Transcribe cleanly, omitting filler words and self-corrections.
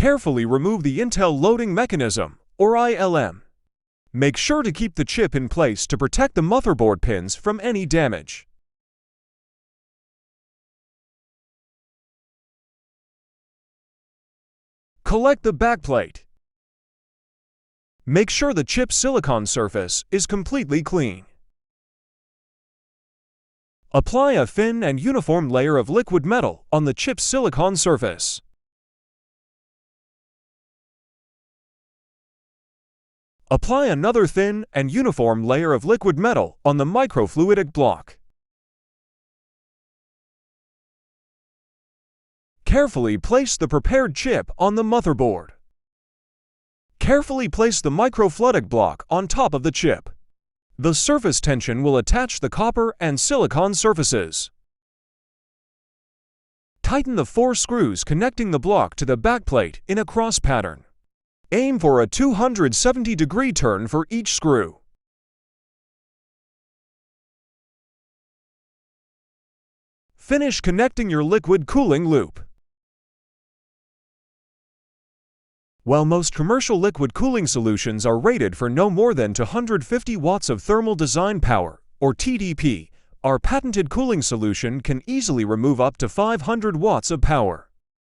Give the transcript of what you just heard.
Carefully remove the Intel loading mechanism, or ILM. Make sure to keep the chip in place to protect the motherboard pins from any damage. Collect the backplate. Make sure the chip's silicon surface is completely clean. Apply a thin and uniform layer of liquid metal on the chip's silicon surface. Apply another thin and uniform layer of liquid metal on the microfluidic block. Carefully place the prepared chip on the motherboard. Carefully place the microfluidic block on top of the chip. The surface tension will attach the copper and silicon surfaces. Tighten the 4 screws connecting the block to the backplate in a cross pattern. Aim for a 270-degree turn for each screw. Finish connecting your liquid cooling loop. While most commercial liquid cooling solutions are rated for no more than 250 watts of thermal design power, or TDP, our patented cooling solution can easily remove up to 500 watts of power.